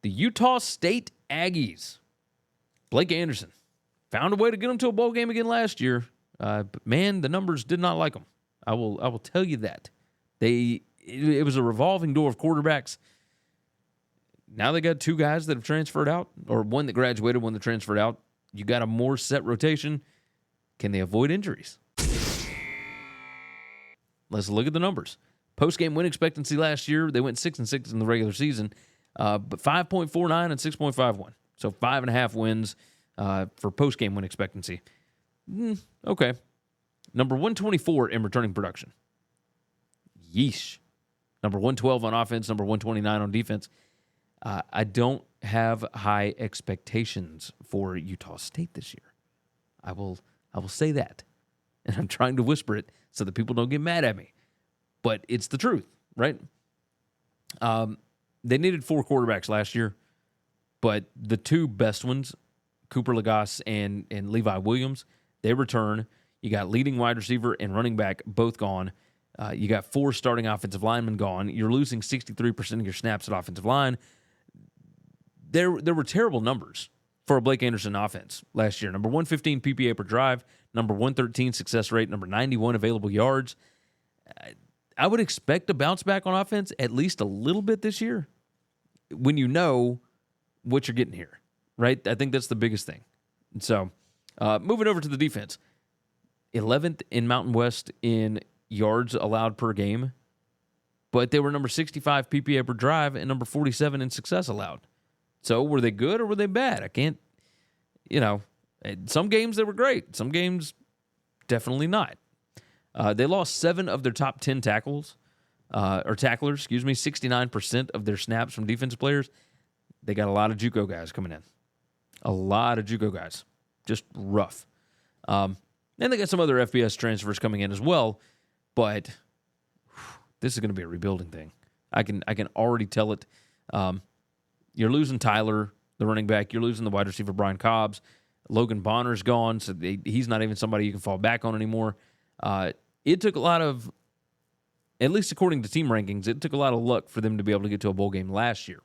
The Utah State Aggies. Blake Anderson found a way to get them to a bowl game again last year. But man, the numbers did not like them. I will tell you that. It was a revolving door of quarterbacks. Now they got two guys that have transferred out, or one that graduated, one that transferred out. You got a more set rotation. Can they avoid injuries? Let's look at the numbers. Post-game win expectancy last year, they went 6-6 in the regular season, but 5.49 and 6.51. So 5.5 wins for post-game win expectancy. Okay. Number 124 in returning production. Yeesh. Number 112 on offense, number 129 on defense. I don't have high expectations for Utah State this year. I will say that. And I'm trying to whisper it so that people don't get mad at me. But it's the truth, right? They needed 4 quarterbacks last year, but the 2 best ones, Cooper Lagasse and Levi Williams, they return. You got leading wide receiver and running back both gone. You got 4 starting offensive linemen gone. You're losing 63% of your snaps at offensive line. There were terrible numbers for a Blake Anderson offense last year. Number 115 PPA per drive, number 113 success rate, number 91 available yards. I would expect a bounce back on offense at least a little bit this year when you know what you're getting here, right? I think that's the biggest thing. So, moving over to the defense. 11th in Mountain West in yards allowed per game, but they were number 65 PPA per drive and number 47 in success allowed. So were they good or were they bad? I can't, some games they were great. Some games definitely not. They lost 7 of their top 10 tacklers, 69% of their snaps from defensive players. They got a lot of JUCO guys coming in. A lot of JUCO guys. Just rough. And they got some other FBS transfers coming in as well, but this is going to be a rebuilding thing. I can already tell it. You're losing Tyler, the running back. You're losing the wide receiver, Brian Cobbs. Logan Bonner's gone, so he's not even somebody you can fall back on anymore. It took a lot of, at least according to team rankings, it took a lot of luck for them to be able to get to a bowl game last year.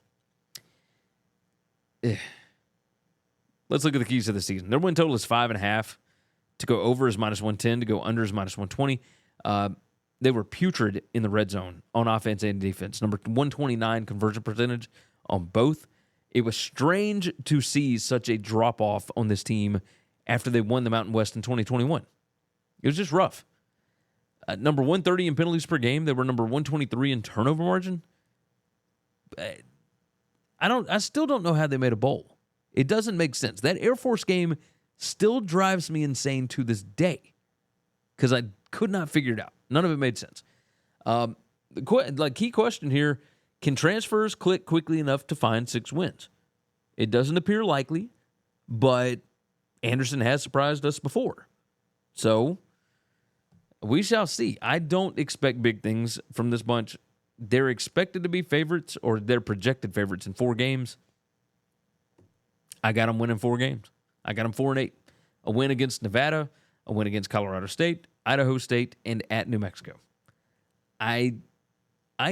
Let's look at the keys to the season. Their win total is 5.5. To go over is -110. To go under is -120. They were putrid in the red zone on offense and defense. Number 129 conversion percentage on both. It was strange to see such a drop-off on this team after they won the Mountain West in 2021. It was just rough. Number 130 in penalties per game. They were number 123 in turnover margin. I still don't know how they made a bowl. It doesn't make sense. That Air Force game still drives me insane to this day because I could not figure it out. None of it made sense. The key question here, can transfers click quickly enough to find 6 wins? It doesn't appear likely, but Anderson has surprised us before. So we shall see. I don't expect big things from this bunch. They're expected to be favorites, or they're projected favorites in 4 games. I got them winning 4 games. I got them 4-8. A win against Nevada, a win against Colorado State, Idaho State, and at New Mexico. I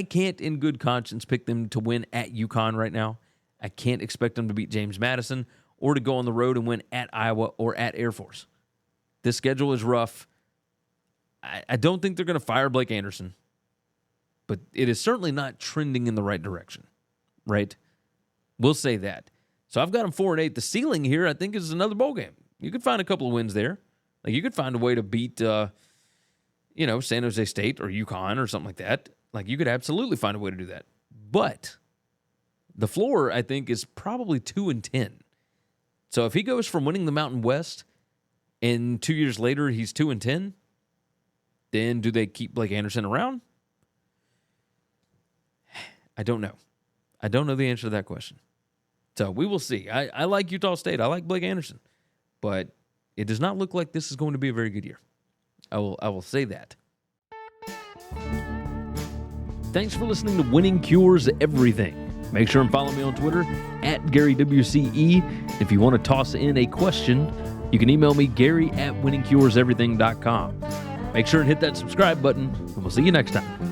can't in good conscience pick them to win at UConn right now. I can't expect them to beat James Madison or to go on the road and win at Iowa or at Air Force. This schedule is rough. I don't think they're going to fire Blake Anderson, but it is certainly not trending in the right direction, right? We'll say that. So I've got them 4-8. The ceiling here, I think, is another bowl game. You could find a couple of wins there. Like, you could find a way to beat, San Jose State or UConn or something like that. Like, you could absolutely find a way to do that. But the floor, I think, is probably 2-10. So if he goes from winning the Mountain West and 2 years later he's 2-10, then do they keep Blake Anderson around? I don't know. I don't know the answer to that question. So we will see. I like Utah State. I like Blake Anderson. But it does not look like this is going to be a very good year. I will say that. Thanks for listening to Winning Cures Everything. Make sure and follow me on Twitter at GaryWCE. If you want to toss in a question, you can email me, Gary@winningcureseverything.com. Make sure and hit that subscribe button, and we'll see you next time.